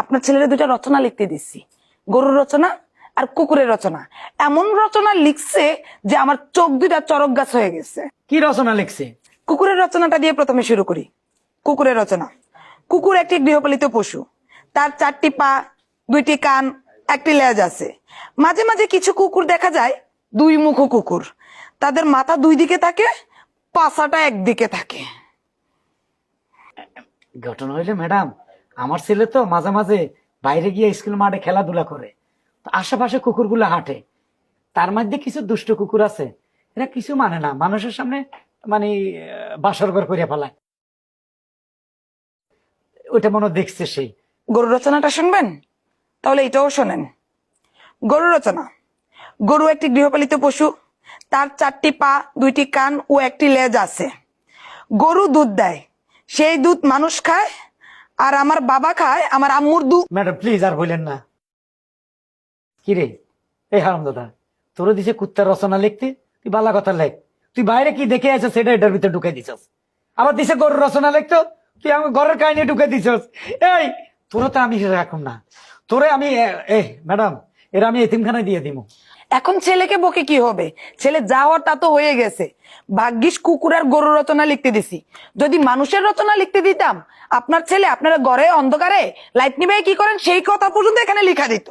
আপনার ছেলের দুইটা রচনা লিখতে দিচ্ছি, গরুর রচনা আর কুকুরের রচনা। এমন রচনা লিখছে যে আমার চোখ দুইটা চরক গাছ হয়ে গেছে। কি রচনা লিখছে? কুকুরের রচনাটা দিয়ে প্রথমে শুরু করি। কুকুরের রচনা। কুকুর একটি গৃহপালিত পশু, তার 4টি পা, 2টি কান, 1টি লেজ আছে। মাঝে মাঝে কিছু কুকুর দেখা যায় 2 মুখ কুকুর, তাদের মাথা 2 দিকে থাকে, পাছাটা একদিকে থাকে। ঘটনা হইলে ম্যাডাম, আমার ছেলে তো মাঝে মাঝে বাইরে গিয়ে স্কুল মাঠে খেলাধুলা করে, তো আশেপাশে কুকুরগুলো হাঁটে, তার মধ্যে কিছু দুষ্ট কুকুর আছে, এরা কিছু মানে না, মানুষের সামনে মানে বাসর ঘর করে ফেলায়। ওইটা মনে হয় দেখছে সেই। গরু রচনাটা শুনবেন? তাহলে এটাও শোনেন। গরু রচনা। গরু একটি গৃহপালিত পশু, তার 4টি পা, 2টি কান ও 1টি লেজ আছে। গরু দুধ দেয়, সেই দুধ মানুষ খায়, আর আমার বাবা খায় আমার আম্মুর দুধ। ম্যাডাম প্লিজ আর বললেন না। কিরে এই হারাম দাদা, তোর দিছে কুত্তার রচনা লিখতে, তুই বালা কথা লেখ। তুই বাইরে কি দেখে আছিস সেটা এটার ভিতরে ঢুকে দিছস। আবার দিছে গরুর রচনা লিখতো, তুই আমার ঘরের কাহিনী ঢুকে দিছস। এই তোরা তো আমি রাখুন না, তোরে আমি ম্যাডাম এরা আমি এতিমখানায় দিয়ে দিব। এখন ছেলেকে বকে কি হবে? ছেলে যা হওয়ার তা তো হয়ে গেছে। ভাগ্যিস কুকুর আর গরুর রচনা লিখতে দিছি। যদি মানুষের রচনা লিখতে দিতাম, আপনার ছেলে আপনারা ঘরে অন্ধকারে লাইট নিবে কি করেন সেই কথা পর্যন্ত এখানে লেখা দিত।